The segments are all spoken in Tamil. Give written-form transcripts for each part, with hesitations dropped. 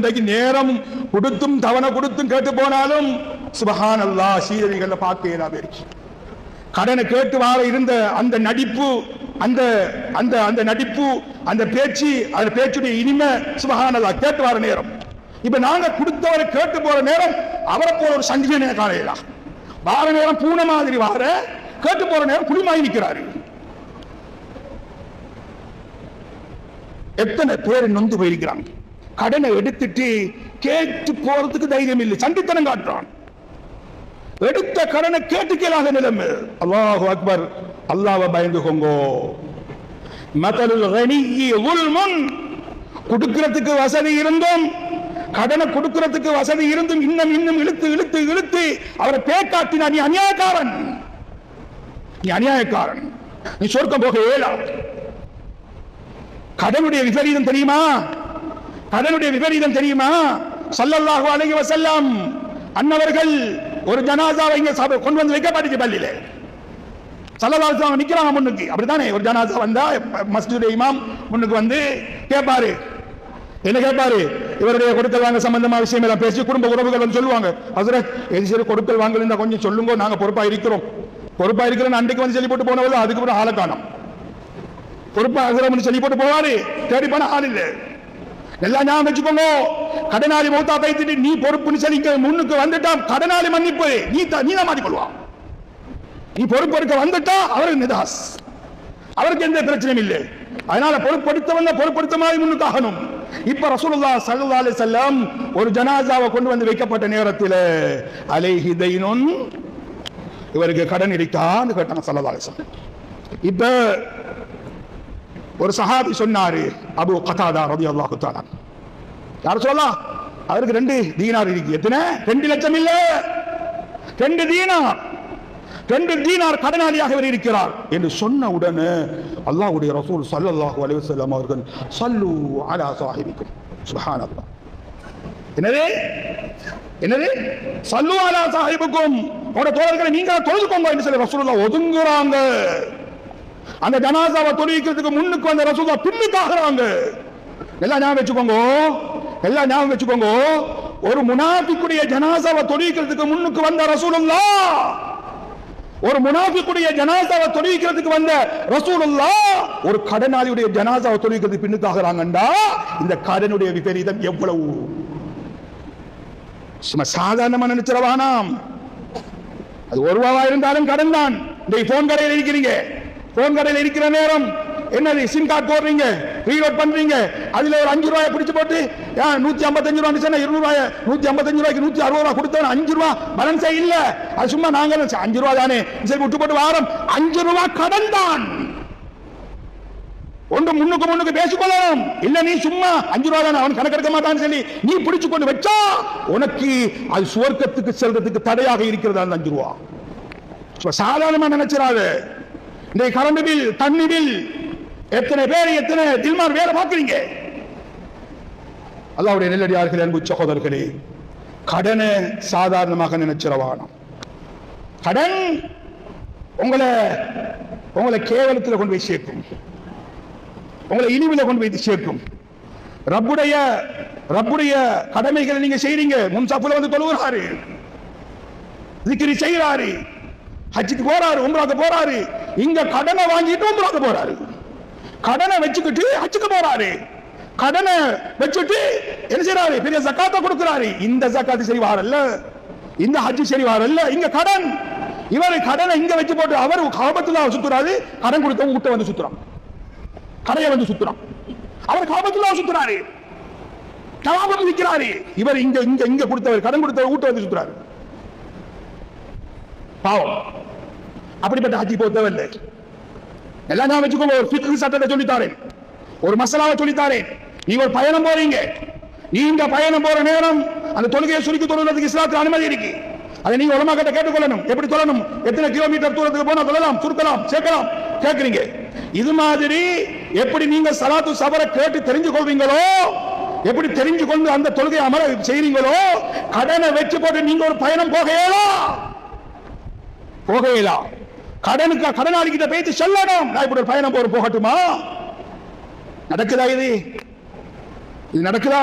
இன்றைக்கு நேரம் கொடுத்தும் தவணை கொடுத்தும் கேட்டு போனாலும் சுப்ஹானல்லாஹ் சீரடிகள்ல பார்க்க இயலாம இருக்கு. கடனை கேட்டு வாழ இருந்த அந்த நடிப்பு, அந்த அந்த அந்த நடிப்பு, அந்த பேச்சு, அந்த பேச்சுடைய இனிமை சுப்ஹானல்லாஹ் கேட்டு வார நேரம். இப்ப நாங்க கொடுத்தவரை கேட்டு போற நேரம் அவரை போல ஒரு சஞ்சீவனை காலையிலாம் வார நேரம் பூனை மாதிரி வார, கேட்டு போற நேரம் புலிமாய் நிற்கிறாரு. எத்தனை பேர் நொந்து போயிருக்கிறாங்க. கடனை எடுத்துட்டு கேட்டு போறதுக்கு தைரியம் இல்லை, சண்டித்தனம் காட்டுறான். எடுத்த கடனை கேட்டு கேளாத நிலைமை. அல்லாஹு அக்பர். அல்லாஹ்வை பயந்துக்கோங்கோ. மதலுல் கனியி ஸுல்முன். கொடுக்கிறதுக்கு வசதி இருந்தும், கடனை கொடுக்கிறதுக்கு வசதி இருந்தும் இன்னும் இன்னும் இழுத்து இழுத்து இழுத்து அவரை பேக்காட்டினா நீ அநியாயக்காரன், நீ அநியாயக்காரன், நீ சொர்க்கம் போக இயலாது. கடனுடைய விபரீதம் தெரியுமா? கடனுடைய விபரீதம் தெரியுமா? ஸல்லல்லாஹு அலைஹி வஸல்லம் அன்னவர்கள் ஒரு ஜனாசாவை இங்க கொண்டு வந்து வைக்கப்பட்டுச்சு பள்ளியில. ஸல்லல்லாஹு அலைஹி வஸல்லம் நிக்கிறாங்க முன்னுக்கு. அப்படித்தானே ஒரு ஜனாசா வந்தா மஸ்ஜிதுடைய இமாம் முன்னுக்கு வந்து கேட்பாரு. என்ன கேட்பாரு? இவருடைய கொடுக்கல் வாங்க சம்பந்தமா விஷயம் எல்லாம் பேசி குடும்ப உறவுகள் வந்து சொல்லுவாங்க, ஹஸ்ரத் எது கொடுக்கல் வாங்கல் இருந்தா கொஞ்சம் சொல்லுங்க, நாங்க பொறுப்பா இருக்கிறோம். பொறுப்பா இருக்கிறோம் அன்றைக்கு வந்து சொல்லி போட்டு போனவங்க அதுக்கப்புறம் ஆளை காணோம். பொறுப்பா ஹஸ்ரத் சொல்லி போட்டு போவாரு, தேடி போன ஆள் இல்லை. எல்லாம் ஞாபகம் வச்சுக்கோங்க. கடனாளி மௌத்தா பேசிட்டு நீ பொறுப்புன்னு சொல்லி முன்னுக்கு வந்துட்டா கடனாளி மன்னிப்பு நீ தான் மாட்டிக்கொள்வான். நீ பொறுப்பு எடுக்க வந்துட்டா அவருக்கு நிதாஸ், அவருக்கு எந்த பிரச்சனையும் இல்லை. அதனால பொறுப்படுத்தவங்க பொறுப்படுத்த மாதிரி முன்னுக்காகணும். இப்ப ரசூலுல்லாஹ் ஸல்லல்லாஹு அலைஹி வஸல்லம் ஒரு ஜனாசாவை கொண்டு வந்து வைக்கப்பட்ட நேரத்தில் அலைஹி தைனுன், இவருக்கு கடன் இருக்கான்னு கேட்டாங்க ஸல்லல்லாஹு அலைஹி வஸல்லம். இப்ப ஒரு சஹாபி சொன்னாரு, அபூ கதாதா ரலியல்லாஹு தஆலா, யார் சொல்லலாம், அவருக்கு 2 தீனார் இருக்கு. எத்தனை? 2 லட்சம் இல்ல, 2 தீனார். 2 தீனார் கடனாளியாக இவர் இருக்கிறார் என்று சொன்ன உடனே அல்லாஹ்வுடைய ரசூல் ஸல்லல்லாஹு அலைஹி வஸல்லம் அவர்கள் ஸல்லு அலா ஸாஹிபிக்கும். சுப்ஹானல்லாஹ். என்னது என்னது? ஸல்லு அலா ஸாஹிபிக்கும், உங்களுடைய தோழர்களை நீங்க தொழுதுக்கோங்க என்று சொல்லி ரசூலுல்லாஹ் ஒதுங்குறாங்க. அந்த ஜனாசாவை தொழுவிக்கிறதுக்கு முன்னுக்கு வந்த ரசூலுல்லாஹ் பின்னுக்காகறாங்க. எல்லாம் ஞாபகம் வச்சுக்கோங்க, எல்லாம் ஞாபகம் வச்சுக்கோங்க. ஒரு முனாஃபிக்குடைய ஜனாசாவை தொழுவிக்கிறதுக்கு முன்னுக்கு வந்த ரசூலுல்லாஹ், ஒரு முனாஃபிக்குடைய ஜனாசாவை தொழுவிக்கிறதுக்கு வந்த ரசூலுல்லாஹ் ஒரு கடனாளியுடைய ஜனாசாவை தொழுவிக்கிறதுக்கு பின்னுக்காகறாங்கண்டா இந்த கடனுடைய விபரீதம் எவ்வளவு சும்மா சாதாரணமா நினைச்சிடவானாம். அது 1 ரூபாவா இருந்தாலும் கடன் தான். இந்த போன் கடையில் இருக்கிறீங்க, போன் கடையில் இருக்கிற நேரம் என்னது சிம் கார்டு போடுறீங்க, ரீலோட் பண்றீங்க, அதுல ஒரு 5 ரூபாயை பிடிச்சு போட்டு 155 ரூபாய் 200 ரூபாய் 155 ரூபாய்க்கு 160 ரூபாய் கொடுத்தா 5 ரூபாய் பேலன்ஸே இல்ல. அது சும்மா நாங்க 5 ரூபாய் தானே சரி விட்டு போட்டு வாரம் 5 ரூபாய் கடன் தான். ஒன்று முன்னுக்கு பேசிக்கொள்ளணும். இல்ல நீ சும்மா 5 ரூபாய் தானே அவன் கணக்கெடுக்க மாட்டான்னு சொல்லி நீ பிடிச்சு கொண்டு வச்சா உனக்கு அது சுவர்க்கத்துக்கு செல்றதுக்கு தடையாக இருக்கிறது. அந்த 5 ரூபாய் சாதாரணமா நினைச்சிடாது. இந்த கரண்ட் பில், தண்ணி பில், எத்தனை பேர் எத்தனை தில்மார் வேலை பார்க்கிறீங்க. அல்லாஹ்வுடைய நெல்லடியார்களே, அன்பு சகோதரர்களே, கடனை சாதாரணமாக நினைச்சிடவானம். கடன் உங்களை கேவலத்தில் கொண்டு போய் சேர்க்கும், உங்களை இழிவில் கொண்டு போய் சேர்க்கும். ரப்புடைய கடமைகளை நீங்க செய்றீங்க. முன்சாப்புல வந்து தொழுகிறாரு, திக்ரி செய்கிறாரு, ஹஜ்ஜுக்கு போறாரு, உம்ராக்கு போறாரு. இங்க கடனை வாங்கிட்டு உம்ராக்கு போறாரு, கடனை வச்சுக்கிட்டு ஹஜ்ஜுக்கு போறாரு, கடனை வச்சுட்டு என்ன செய்யறாரு, பெரிய ஜகாத்தை கொடுக்கிறாரு. இந்த ஜகாத்து சரி வாரல்ல, இந்த ஹஜ் சரி வாரல்ல, இங்க கடன். இவர் கடனை இங்க வச்சு போட்டு அவர் காபத்துல சுத்துறாரு, கடன் கொடுத்தவங்க வீட்டை வந்து சுத்துறான், கடையை வந்து சுத்துறான். அவர் காபத்துல சுத்துறாரு, கலாபம் விற்கிறாரு. இவர் இங்க இங்க இங்க கொடுத்தவர் கடன் கொடுத்தவர் வீட்டை வந்து சுத்துறாரு. பாவம். அப்படிப்பட்ட ஹஜ்ஜி போத்தவில்லை. எல்லாம் நான் வச்சுக்கோங்க. ஒரு ஃபிக்ஹ் சட்டத்தை சொல்லித்தாரேன், ஒரு மசாலாவை சொல்லித்தாரேன். நீங்க ஒரு பயணம் போறீங்க, நீங்க பயணம் போற நேரம் அந்த தொழுகையை சுருக்கி தொழுவதற்கு இஸ்லாத்தில் அனுமதி இருக்கு. அதை நீங்க உலமா கிட்ட கேட்டுக்கொள்ளணும். எப்படி தொழணும், எத்தனை கிலோமீட்டர் தூரத்துக்கு போனா தொழலாம், சுருக்கலாம், சேர்க்கலாம் கேட்கறீங்க. இது மாதிரி எப்படி நீங்க சலாத்து சபரை கேட்டு தெரிஞ்சு கொள்வீங்களோ, எப்படி தெரிஞ்சு கொண்டு அந்த தொழுகை அமர செய்றீங்களோ, கடனை வச்சு போட்டு நீங்க ஒரு பயணம் போகலாம். கடனாளி கிட்ட பேசி சொல்லணும், நான் இப்படி ஒரு பயணம் போகட்டுமா? நடக்குதா? இது நடக்குதா?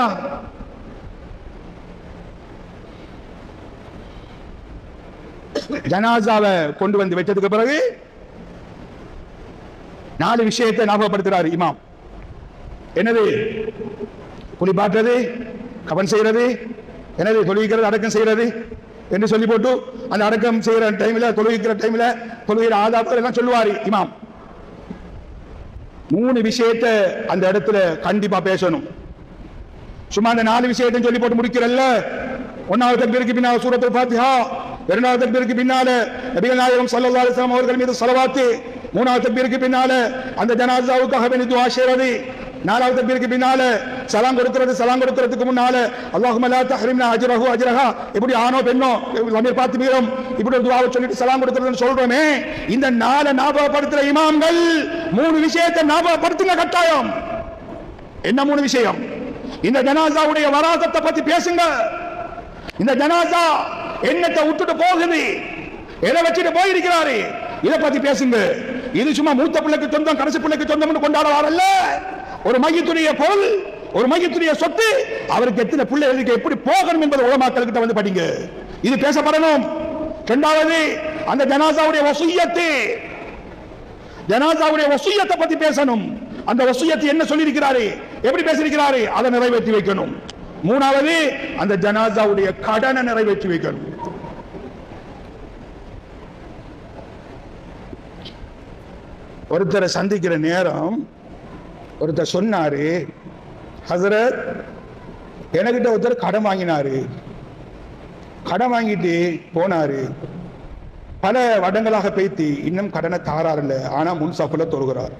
ஜனாசாவை கொண்டு வந்து வச்சதுக்கு பிறகு 4 விஷயத்தை ஞாபகப்படுத்துறாரு இமாம். என்னது? குளிப்பாட்டுறது, கவன் செய்யறது, என்னது தொழுவிக்கிறது, அடக்கம் செய்யறது என்று சொல்லி போட்டு அந்த அடக்கம் செய்யற டைம்ல, தொழுவிக்கிற டைம்ல தொழுகிற ஆதாரங்கள் எல்லாம் சொல்லுவாரு இமாம். 3 விஷயத்தை அந்த இடத்துல கண்டிப்பா பேசணும். சும்மா அந்த 4 விஷயத்தை சொல்லி போட்டு முடிக்கிறல்ல. 1வது தக்பீருக்கு பின்னால சூரத்துல் ஃபாத்திஹா, 2வது தக்பீருக்கு பின்னால நபிகள் நாயகம் ஸல்லல்லாஹு அலைஹி வஸல்லம் அவர்கள் மீது ஸலவாத், 3வது தக்பீருக்கு பின்னால அந்த ஜனாசாவுக்காக வேண்டி துஆ செய்யறது, 4வது தக்பீருக்கு பின்னால சலாம் கொடுக்கிறது, சலாம் கொடுக்கிறதுக்கு முன்னால அல்லாஹும்ம லா தஹ்ரிம்னா அஜ்ரஹு அஜ்ரஹா, இப்படி ஆணோ பெண்ணோ லமீர் பார்த்து மீறும் இப்படி ஒரு துஆவை சொல்லிட்டு சலாம் கொடுக்கிறதுன்னு சொல்றோமே, இந்த 4 ஞாபகப்படுத்துற இமாம்கள் 3 விஷயத்தை ஞாபகப்படுத்துங்க கட்டாயம். என்ன 3 விஷயம்? இந்த ஜனாசாவுடைய வராசத்தை பத்தி பேசுங்க. இந்த ஜனாசா என்னத்தை விட்டுட்டு போகுது, எதை வச்சுட்டு போயிருக்கிறாரு, இதை பத்தி பேசுங்க. இது சும்மா மூத்த பிள்ளைக்கு சொந்தம் கடைசி பிள்ளைக்கு சொந்தம் கொண்டாடுவாரல்ல. ஒரு மையத்துடைய பொருள், ஒரு மையத்துடைய சொத்து, அவருக்கு எத்தனை பிள்ளைகளுக்கு எப்படி போகணும் என்பது உலமாக்கள் வந்து படிங்க. இது பேசப்படணும். 2வது அந்த ஜனாசாவுடைய வசியத்து, ஜனாசாவுடைய வசியத்தை பத்தி பேசணும். அந்த வசியத்து என்ன சொல்லி இருக்கிறாரு, எப்படி பேசியிருக்கிறாரு, அதை நிறைவேற்றி வைக்கணும். 3வது அந்த ஜனாசாவுடைய கடனை நிறைவேற்றி வைக்கணும். ஒருத்தரை சந்திக்கிற நேரம் ஒருத்தர் சொன்னாரு, ஹசரத் எனக்கிட்ட ஒருத்தர் கடன் வாங்கினாரு, கடன் வாங்கிட்டு போனாரு, பல வருடங்களாக பேத்தி இன்னும் கடனை தாராருல்ல, ஆனா முன் சஃப்ல தொழுகிறார்.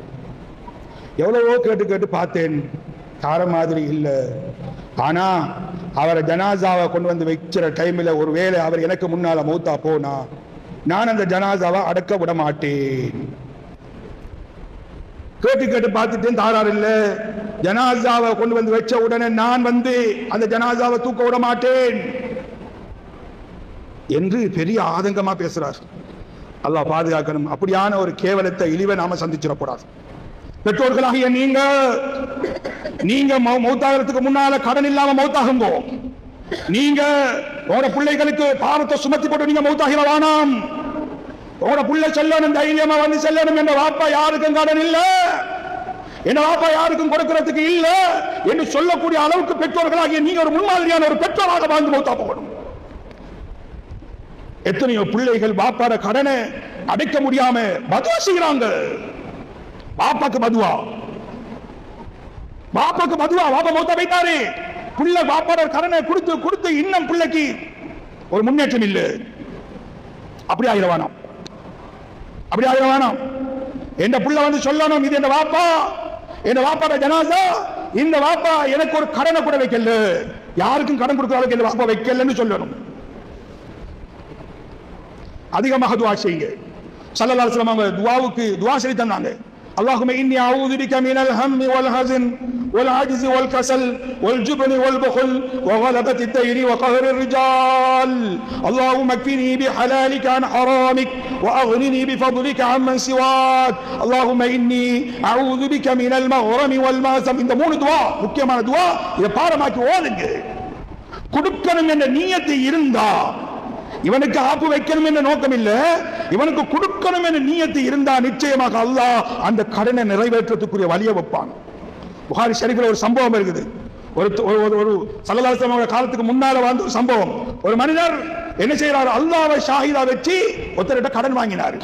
எவ்வளவோ கேட்டு கேட்டு பார்த்தேன், தார மாதிரி இல்லை. ஆனா அவரை ஜனாசாவை கொண்டு வந்து வைக்கிற டைம்ல ஒருவேளை அவர் எனக்கு முன்னால மௌத்தா போனா நான் அந்த ஜனாசாவை அடக்க விட மாட்டேன். கேட்டு கேட்டு பார்த்துட்டேன், தாரார் இல்ல. ஜனாசாவை கொண்டு வந்து வச்ச உடனே நான் வந்து அந்த ஜனாசாவை தூக்க விட மாட்டேன் என்று பெரிய ஆதங்கமா பேசுறார். அல்லாஹ் பாதுகாக்கணும். அப்படியான ஒரு கேவலத்தை, இழிவை நாம சந்திச்சிடக்கூடாது. பெற்றோர்களாகிய நீங்க மௌத்தாகிறதுக்கு முன்னால கடன் இல்லாம மௌத்தாகுங்கோ. நீங்க உங்களோட பிள்ளைகளுக்கு பாவத்தை சுமத்தி போட்டு நீங்க மௌத்தாகிற வேணாம். உங்களோட பிள்ளை செல்லணும், தைரியமா வந்து செல்லணும். என்ற வாப்பா யாருக்கும் கடன் இல்ல, என் வாப்பா யாருக்கும் கொடுக்கிறதுக்கு இல்ல என்று சொல்லக்கூடிய அளவுக்கு பெற்றோர்களாகிய நீங்க ஒரு முன்மாதிரியான ஒரு பெற்றோராக வாழ்ந்து மௌத்தா போகணும். எத்தனையோ பிள்ளைகள் பாப்பாட கடனை அடைக்க முடியாம பதுவா செய்கிறாங்க. பாப்பாக்கு பதுவா, பாப்பாக்கு பதுவா, பாப்பா மௌத்தா வைத்தாரு, பிள்ளை பாப்பாட கடனை கொடுத்து கொடுத்து இன்னும் பிள்ளைக்கு ஒரு முன்னேற்றம் இல்லை. அப்படி ஆகிரவானாம், அப்படி ஆகிரவானாம். என் பிள்ளை வந்து சொல்லணும், இது என் வாப்பா, என் வாப்பாட ஜனாசா, இந்த வாப்பா எனக்கு ஒரு கடனை கூட வைக்கல, யாருக்கும் கடன் கொடுக்கிற அளவுக்கு இந்த வாப்பா வைக்கலன்னு சொல்லணும். அதிகமாக துவா செய்யுங்க. ஸல்லல்லாஹு அலைஹி வஸல்லம் அவங்க துவாவுக்கு துவா சொல்லி தந்தாங்க. اللهم إني أعوذ بك من الهم والحزن والعجز والكسل والجبن والبخل وغلبة الدين وقهر الرجال اللهم اكفني بحلالك عن حرامك وأغنني بفضلك عمن سواك اللهم إني أعوذ بك من المغرم والمأثم. இந்த 3 துவா முக்கியமான துவா. இதை பாடமாக்கி ஓதுங்க. கொடுக்கணும் என்ற நியத்து இருந்தா, இவனுக்கு ஆப்பு வைக்கணும் என்ற நோக்கம் இல்ல, இவனுக்கு கொடுக்கணும் என்ற நியத்து இருந்தா நிச்சயமாக அல்லாஹ் அந்த கடனை நிறைவேற்றத்துக்குரிய வழியை வைப்பான். புகாரி ஷரீஃபில் ஒரு சம்பவம் இருக்குது. ஒரு ஸல்லல்லாஹு அலைஹி வஸல்லம் காலத்துக்கு முன்னால வாழ்ந்த ஒரு சம்பவம். ஒரு மனிதர் என்ன செய்யறாரு, அல்லாஹ்வை ஷாஹிதா வச்சு ஒருத்தர்கிட்ட கடன் வாங்கினாரு.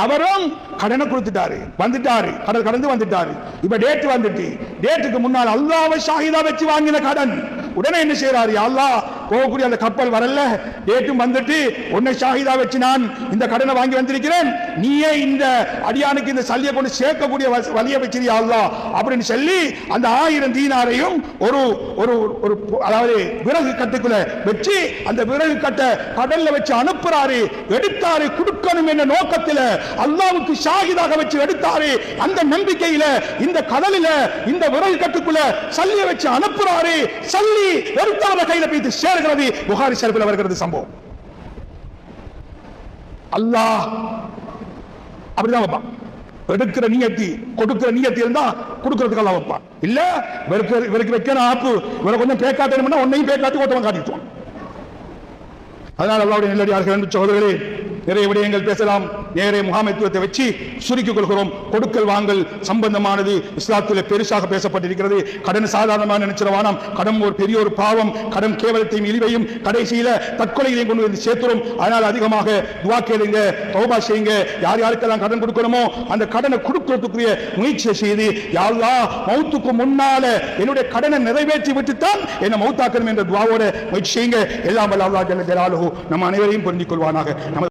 அவரும் கடனை கொடுத்துட்டாரு, வந்துட்டாரு, கடல் கடந்து வந்துட்டாரு. இப்ப டேட் வந்துட்டு, டேட்டுக்கு முன்னால் அல்லாஹ்வை ஷாஹிதா வச்சு வாங்கின கடன். உடனே என்ன செய்யறாரு, அல்லாஹ் போகக்கூடிய அந்த கப்பல் வரல, டேட்டும் வந்துட்டு, உன்னை ஷாஹிதா வச்சு நான் இந்த கடனை வாங்கி வந்திருக்கிறேன், நீயே இந்த அடியானுக்கு இந்த சல்லியை கொண்டு சேர்க்கக்கூடிய வழியை வச்சிருயா அல்லாஹ் அப்படின்னு சொல்லி அந்த 1000 தீனாரையும் ஒரு ஒரு ஒரு அதாவது விறகு கட்டுக்குள்ள வச்சு அந்த விறகு கட்ட கடல்ல வச்சு அனுப்புறாரு. எடுத்தாரு, கொடுக்கணும் என்ற நோக்கத்தில் அல்லாஹ்வுக்கு ஷாஹிதாக வச்சு எடுத்தாரு. அந்த நம்பிக்கையில இந்த கடலில இந்த விறகு கட்டுக்குள்ள சல்லியை வச்சு அனுப்புறாரு. சல்லி ஒருத்தவர கையில போய் சேர்கிறது. புகாரி ஷரீஃபில் வருகிறது சம்பவம். அல்லாஹ் அப்படிதான் வைப்பான். எடுக்கிற நியத்தி, கொடுக்கிற நியத்தி இருந்தா கொடுக்கிறதுக்கு அல்லாஹ் வைப்பான். இல்ல இவருக்கு வைக்கிற ஆப்பு, இவரை கொஞ்சம் பேக்காட்டணும்னா உன்னையும் பேக்காட்டி ஓட்டவன் காட்டிட்டுவான். அதனால அல்லாஹ்வுடைய நல்லடியார்களே, சகோதரர்களே, நிறைய விடயங்கள் பேசலாம். நேரே முகாமைத்துவத்தை வச்சு சுருக்கிக் கொள்கிறோம். கொடுக்கல் வாங்கல் சம்பந்தமானது இஸ்லாத்தில் பெருசாக பேசப்பட்டிருக்கிறது. கடன் சாதாரணமாக நினைச்சிடவானாம். கடன் ஒரு பெரிய ஒரு பாவம், கடன் கேவலத்தையும் இழிவையும் கடைசியில தற்கொலைகளையும் கொண்டு வந்து சேர்த்துரும். அதனால் அதிகமாக துஆ கேளுங்க, தௌபா செய்யுங்க. யார் யாருக்கெல்லாம் கடன் கொடுக்கணுமோ அந்த கடனை கொடுக்கிறதுக்குரிய முயற்சியை செய்து, யா அல்லாஹ் மௌத்துக்கு முன்னால என்னுடைய கடனை நிறைவேற்றி விட்டுத்தான் என்ன மௌத்தாக்கணும் என்ற துஆவோட முயற்சி செய்யுங்க. எல்லாம் வல்ல அல்லாஹ் ஜல்ல ஜலாலுஹு நம்ம அனைவரையும் புரிந்து கொள்வானாக.